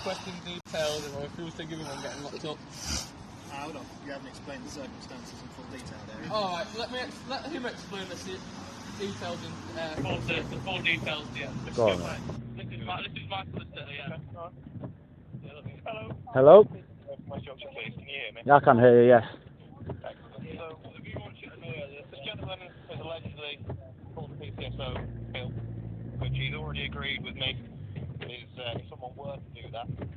requesting details and I refuse to give them, I'm getting locked up. Hold on, you haven't explained the circumstances in full detail there. Alright, let him explain the details in the full details, yeah. Go on, mate. This is my solicitor, yeah. Hello? My junction, please. Can you hear me? Yeah, I can hear you, yes. Excellent. So, if you want you to know, this gentleman has allegedly called the PCSO bill, which he's already agreed with me is if someone were to do that, it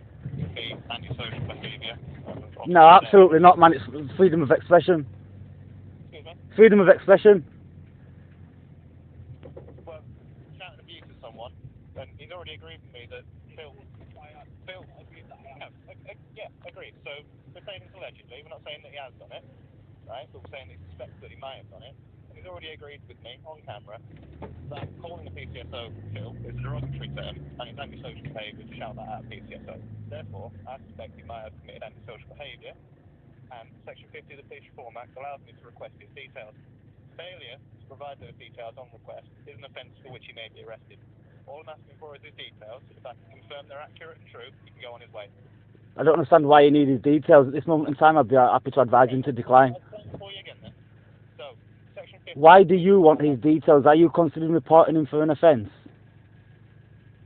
would be antisocial behaviour. No, absolutely not, man. It's freedom of expression. Excuse me? Freedom of expression. Well, shouting abuse at someone, then he's already agreed with me that Phil, yeah, agreed. So we're saying it's allegedly. We're not saying that he has done it, right? But we're saying he suspects that he might have done it. And he's already agreed with me on camera that calling the PCSO Phil is a derogatory term and it's antisocial behaviour to shout that at PCSO. Therefore, I suspect he might have committed antisocial behaviour, and Section 50 of the Police Reform Act allows me to request his details. Failure to provide those details on request is an offence for which he may be arrested. All I'm asking for is his details. If I can confirm they're accurate and true, he can go on his way. I don't understand why you need his details. At this moment in time, I'd be happy to advise him to decline. Before you again then. So, Section 50... Why do you want his details? Are you considering reporting him for an offence?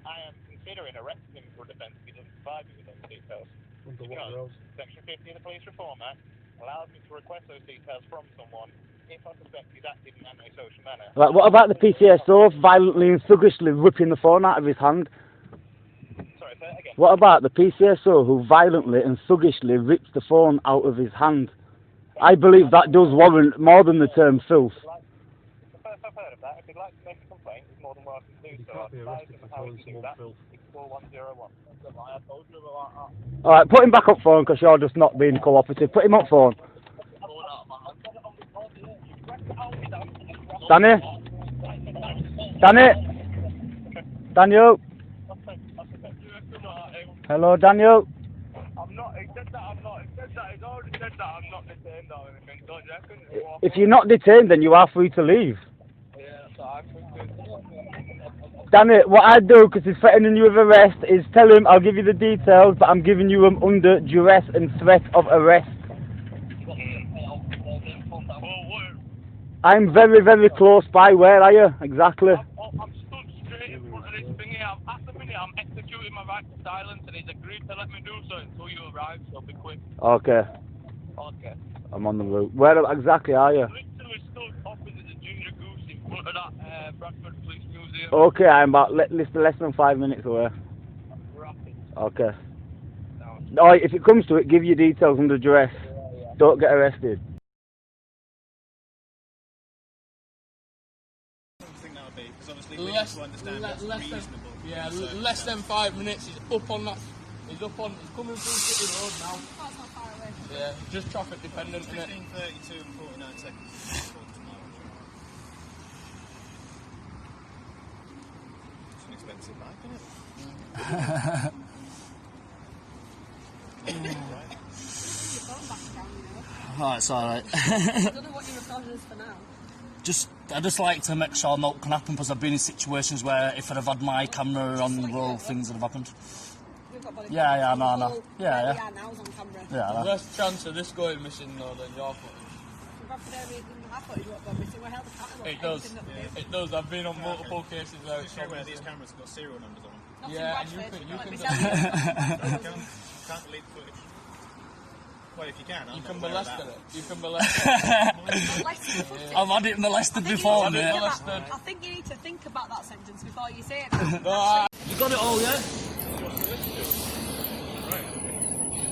I am considering arresting him for a defence if he doesn't provide me with those details. Because Section 50 of the Police Reform Act allows me to request those details from someone if I suspect he's acted in an antisocial manner. Right, what about the PCSO violently and sluggishly whipping the phone out of his hand? Sorry, say that again. What about the PCSO who violently and sluggishly rips the phone out of his hand? I believe that does warrant more than the term filth. The first I've heard of that, if he'd like to make a complaint, he's more than welcome to do so. I've advised him how he can do that. It's 4101. Alright, put him back up phone because you're just not being cooperative. Put him up phone. Danny? Daniel? Hello, Daniel? He said that, he's already said that I'm not detained or anything, don't you reckon? If you're not detained, then you are free to leave. Yeah, so I think Danny, what I'd do, because he's threatening you with arrest, is tell him I'll give you the details, but I'm giving you them under duress and threat of arrest. I'm very, very close by. Where are you? Exactly. I'm stood straight in front of this thingy. At the minute, I'm executing my right to silence, and he's agreed to let me do so until you arrive, so be quick. Okay. Okay. I'm on the route. Where exactly are you? Literally stood opposite the Ginger Goose in front of that Bradford Police Museum. Okay, I'm about less than 5 minutes away. Rapid. Okay. No, if it comes to it, give your details under duress. Don't get arrested. Less than 5 minutes. He's up on that. He's coming through City Road now. That's not far away. Yeah, just traffic dependent, isn't it? 15:32 and 49 seconds. It's an expensive bike, isn't it? Oh, it's alright. I don't know what your recording is for now. I just like to make sure nothing can happen because I've been in situations where if I'd have had my camera on the roll, things would have happened. Yeah, I know. Yeah. Now's on camera. Yeah, There's less chance of this going missing though than your footage. It does. It does. I've been on multiple cases where it's show where these cameras have got serial numbers on them. Yeah, and you can Can't delete the footage. Well, if you can, you can molest it. You can molest it. I've had it molested before, mate. I think you need to think about that sentence before you say it. You got it all, yeah?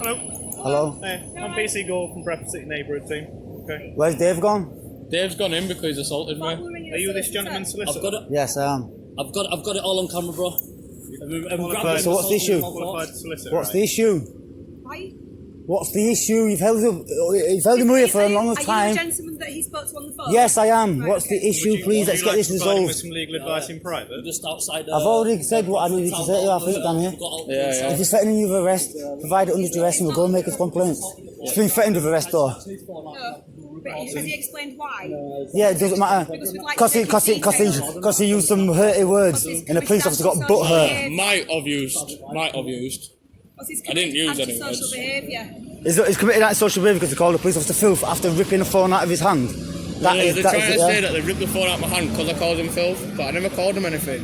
Hello. Hello? Hey, I'm PC Gore from Bradford City Neighbourhood Team. Okay. Where's Dave gone? Dave's gone in because he's assaulted me. Are you this gentleman's solicitor? I've got it. Yes, I am. I've got it all on camera, bro. So what's the issue? Qualified solicitor, What's right? the issue? Why? What's the issue? You've held him here for a long time. Are you the gentleman that he spoke to on the phone? Yes, I am. Right, What's okay. the issue, please? Let's get this Would you like to provide him with resolved. some legal advice in private? Just outside. I've already said what I needed to say. I think down here. If he's threatening you with arrest, provide it under duress and we'll go and make his complaints. He's been threatened with arrest though. No. But has he explained why? Yeah, it doesn't matter. Because he used some hurty words and the police officer got butt hurt. Might have used. I didn't use any antisocial words. behaviour. He's committed antisocial behaviour because they called the police officer filth after ripping the phone out of his hand. They're trying to say that they ripped the phone out of my hand because I called him filth, but I never called him anything.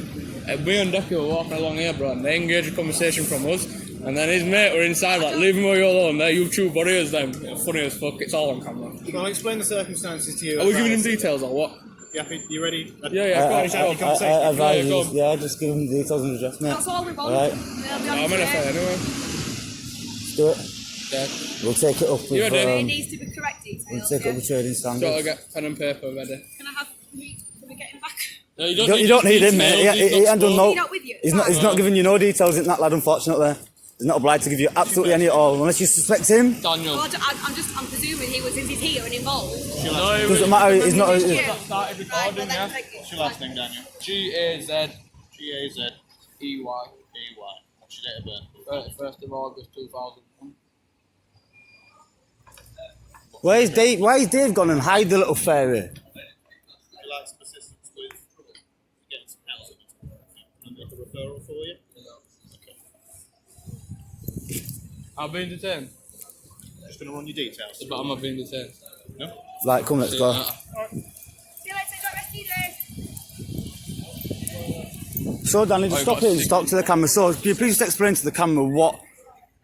Me and Decky were walking along here, bro, and they engaged a conversation from us, and then his mate were inside like, leave him alone, they're YouTube warriors, them. Funny as fuck, it's all on camera. Well, I'll explain the circumstances to you. Are we giving him details or what? You happy? You ready? Yeah, just give him the details and address, mate. That's all we want. Right. I'm gonna say anyway. Let's do it. Yeah. We'll take it up with... It needs to be correct details. We'll take it up with trading standards. Gotta get pen and paper ready. Can we get him back? No, You don't need him, mate. He handled no... He's not with you? He's not giving you no details in that lad, unfortunately. He's not obliged to give you absolutely any at all, unless you suspect him. Daniel. Well, I'm presuming he was here and involved. Doesn't matter, he's not... Started recording, yeah. What's your last name, Daniel? G-A-Z-E-Y. G-A-Z-E-Y. What's your date of birth? 31st of August 2001. Where's Dave? Why is Dave gone and hide the little fairy? Would you like some assistance with getting some housing? Can I make a referral for you? I've been detained. Just going to run your details. But I'm not being detained. No? Right, come, let's go. See you later, got rescue day. So, Danny, just stop here and talk to the camera. So, can you please just explain to the camera what,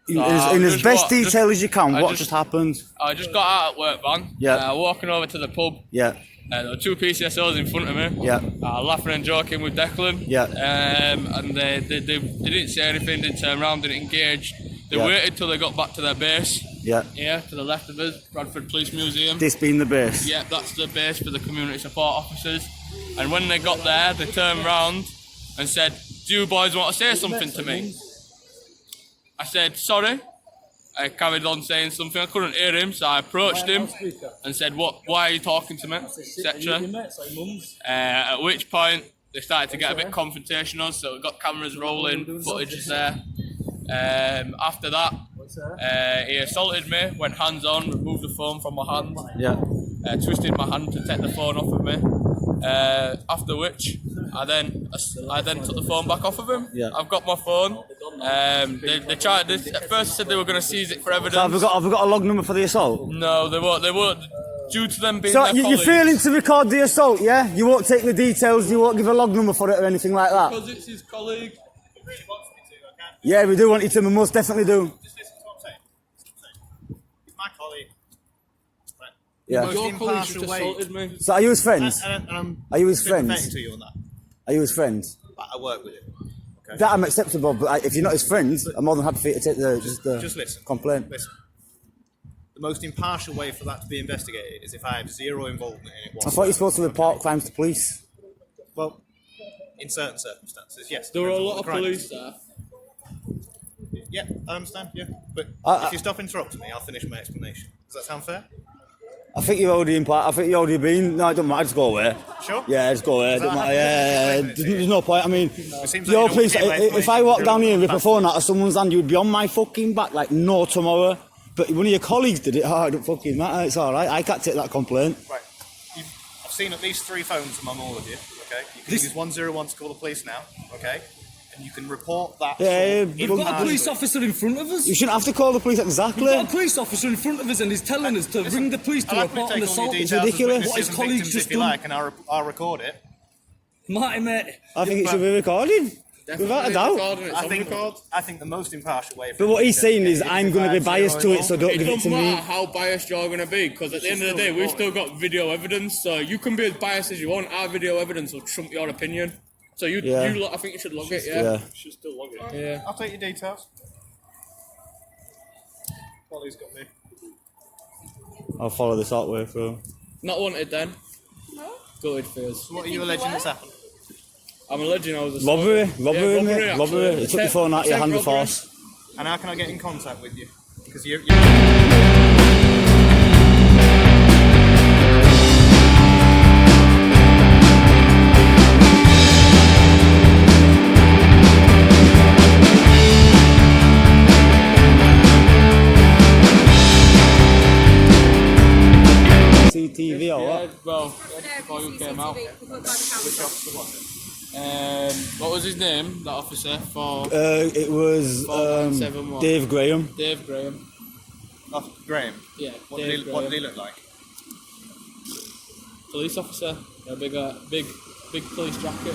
in as best detail as you can, what just happened? I just got out at work, man. Yeah. Walking over to the pub. Yeah. There were two PCSOs in front of me. Yeah. Laughing and joking with Declan. Yeah. And they didn't say anything, didn't turn around, didn't engage. They waited till they got back to their base. Yeah. Yeah, to the left of us, Bradford Police Museum. This being the base. Yeah, that's the base for the community support officers. And when they got there, they turned round and said, "Do you boys want to say something to me?" I said, "Sorry." I carried on saying something. I couldn't hear him, so I approached him and said, "Why are you talking to me?" etc. At which point they started to get a bit confrontational, so we got cameras rolling, footage is there. After that, he assaulted me, went hands on, removed the phone from my hand, twisted my hand to take the phone off of me. After which, I then took the phone back off of him. Yeah. I've got my phone. They tried this. At first, said they were going to seize it for evidence. So have we got a log number for the assault? No, they won't. Due to them being So their you're colleagues. failing to record the assault, yeah? You won't take the details, you won't give a log number for it or anything like that? Because it's his colleague. Yeah, we do want you to, we most definitely do. Just listen to what I'm saying. He's my colleague. Right. Yeah. Your colleague impartial just way. assaulted me. So are you his friends? And I'm Are you his sympathetic friends? to you on that. Are you his friends? But I work with him. Okay. That I'm acceptable, but if you're not his friends, I'm more than happy for you to take the Just listen. complaint. Listen. The most impartial way for that to be investigated is if I have zero involvement in it I whatsoever. thought you were supposed to report crimes to police. Well, in certain circumstances, yes. There were a depends on lot the of crime. police there. Yeah, I understand, yeah. But I- if you stop interrupting me, I'll finish my explanation. Does that sound fair? I think you've already been. No, it don't matter, just go away. Sure? Yeah, just go away. Is that Don't matter. happening? Yeah, there's no point. I mean, seems like your you don't police. want to give my If I walk information down here and rip a through phone out of someone's hand, you'd be on my fucking back like no tomorrow. But one of your colleagues did it. Oh, it don't fucking matter. It's all right. I can't take that complaint. Right. I've seen at least 3 phones among all of you, okay? You can use 101 to call the police now, okay? And you can report that. Yeah, We've got a police officer in front of us. You shouldn't have to call the police exactly. We've got a police officer in front of us and he's telling us to ring the police to I'll happily report an take all your assault. details It's ridiculous. as What his witnesses and colleagues victims just if you done. like, and I'll record it. Marty, mate. I think it should be recorded. Without a doubt. I think the most impartial way. But what he's saying is, I'm going to be biased to it, so don't It give it to doesn't matter me. how biased you're going to be, because at the end of the day, we've still got video evidence, so you can be as biased as you want. Our video evidence will trump your opinion. So I think you should log it, yeah? Yeah. Should still log it. Yeah. I'll take your details. Polly's got me. I'll follow this all the way through. Not wanted then. No. Gutted for us. What are you alleging has happened? I'm alleging I was a Robbery, mate. actually. Robbery. He took your phone out of your hand with Robbery. force. And how can I get in contact with you? Because you're CTV or what? Yeah, well, before you came out. which officer was it? What was his name, that officer? It was 497 Dave Graham. Dave Graham. Oh, Graham. Yeah, What Dave did he Graham. look like? Police officer. A big police jacket.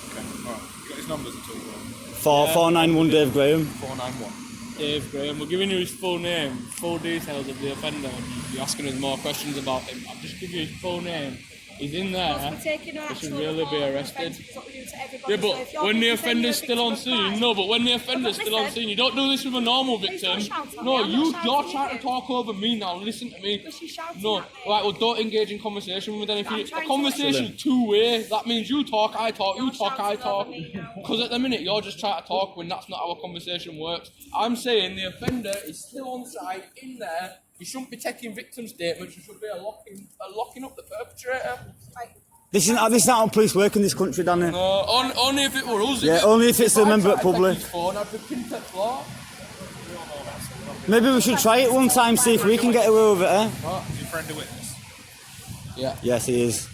Okay, alright. You got his numbers at all? 491 Dave Graham. 491. Dave Graham. We're giving you his full name, full details of the offender. You're asking us more questions about him. I'll just give you his full name. He's in there. He should really be arrested. Yeah, but when the offender's still on scene, you don't do this with a normal victim. No, you're trying to talk over me now. Listen to me. No, right, well, don't engage in conversation with anything. A conversation two-way. That means you talk, I talk, you talk, I talk. Because at the minute, you're just trying to talk when that's not how a conversation works. I'm saying the offender is still on site, in there. You shouldn't be taking victim statements, you should be locking up the perpetrator. This is not how police work in this country, Danny. No, only if it were us. Yeah, only if it's a member of public. I'd be contempt law. Maybe we should try it one time, see if we can get away with it, eh? Is your friend a witness? Yeah. Yes, he is.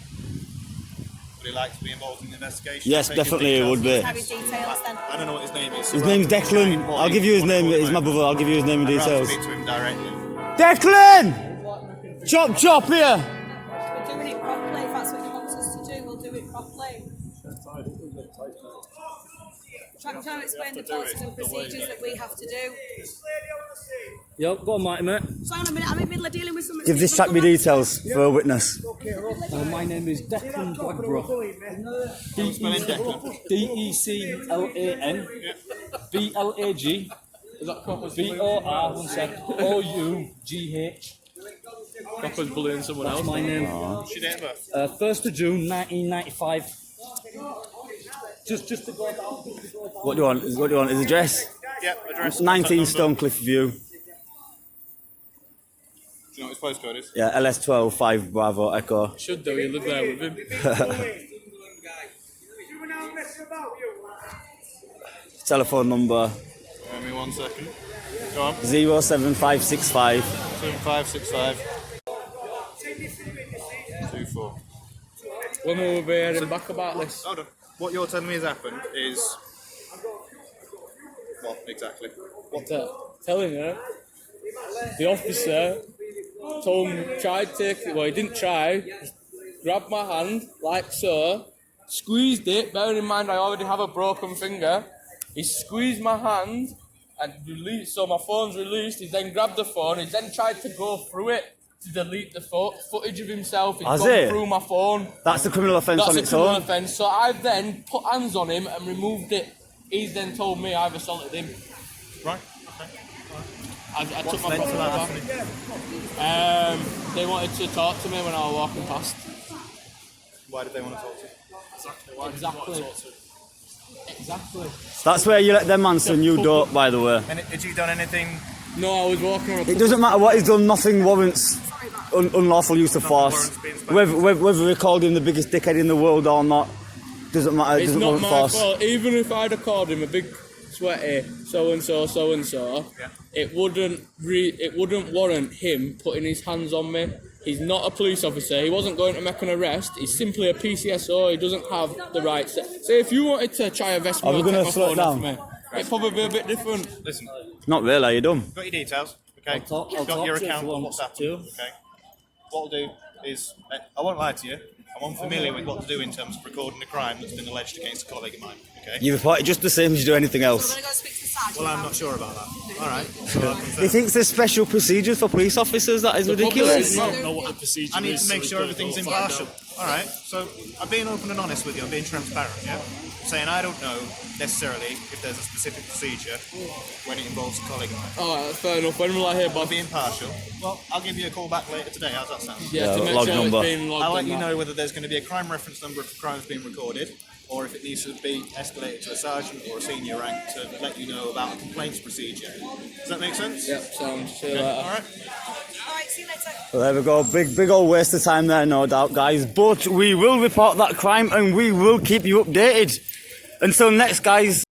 Would he like to be involved in the investigation? Yes, definitely he would be. Have his details then. I don't know what his name is. His name's Declan. I'll give you his name, he's my brother, I'll give you his name and I'd rather details. speak to him directly. Declan! Chop here! We're doing it properly. If that's what he wants us to do, we'll do it properly. Trying to explain the policies and procedures that we have to do. Yep, go on, Marty, mate. So hang on a minute, I'm in the middle of dealing with someone. Give this chap me details for a witness. My name is Declan Blagborough. Spelling Declan. Declan Blag. Is that Copper's BOR, one sec. OUGH. Copper's bullying someone else? That's my name. What's your date of birth? 1st of June 1995. Just to go down. What do you want? What do you want? His address? Yep, address. 19 Stonecliffe View. Do you know what his postcode is? Yeah, LS12 5 Bravo Echo. Should do, you live there with him. Telephone number Give me 1 second. Go on. 07565 7565 24. When will we be hearing back about this? Hold on. What you're telling me has happened is... What, exactly? Telling her, the officer tried to take it, well he didn't try, grabbed my hand like so, squeezed it, bearing in mind I already have a broken finger, he squeezed my hand and released, so my phone's released, he then grabbed the phone, he then tried to go through it to delete the footage of himself, he's gone through my phone. That's a criminal offence on its own. Offence. So I've then put hands on him and removed it. He's then told me I've assaulted him. Right, okay. I took my led to property that back. They wanted to talk to me when I was walking past. Why did they want to talk to you? Exactly. That's where you let them answer and you don't, by the way. And had you done anything... No, I was walking on a It doesn't matter what he's done, nothing warrants unlawful use of force. Whether we called him the biggest dickhead in the world or not, doesn't matter, it It's doesn't not warrant my force. fault. Even if I'd have called him a big, sweaty, so-and-so, it wouldn't warrant him putting his hands on me. He's not a police officer. He wasn't going to make an arrest. He's simply a PCSO. He doesn't have the rights. Say if you wanted to try a vest me Are we or take gonna my slow phone it off down? me, it'd probably be a bit different. Listen, Not really, you dumb. got your details, okay? I'll talk You've got your to you if account you on want WhatsApp, to. okay? What I'll do is, I won't lie to you, I'm unfamiliar with what to do in terms of recording a crime that's been alleged against a colleague of mine, okay? You report it just the same as you do anything We're else. going to go speak to the sergeant. Well, I'm not sure about that. Alright, so He thinks there's special procedures for police officers, that is ridiculous. Know what the procedure I need is, to make so sure we everything's go impartial. Alright, so I'm being open and honest with you, I'm being transparent, yeah? I'm saying I don't know necessarily if there's a specific procedure when it involves a colleague of mine. Alright, that's fair enough. When will I hear I'll back? be impartial. Well, I'll give you a call back later today, how's that sound? Yeah, to make log sure number. it's being logged I'll let and you that. know whether there's going to be a crime reference number if the crime's being recorded, or if it needs to be escalated to a sergeant or a senior rank to let you know about a complaints procedure. Does that make sense? Yep, sounds. See you later. Alright. Alright, see you later. Well, there we go, big old waste of time there, no doubt, guys. But we will report that crime and we will keep you updated. Until next, guys.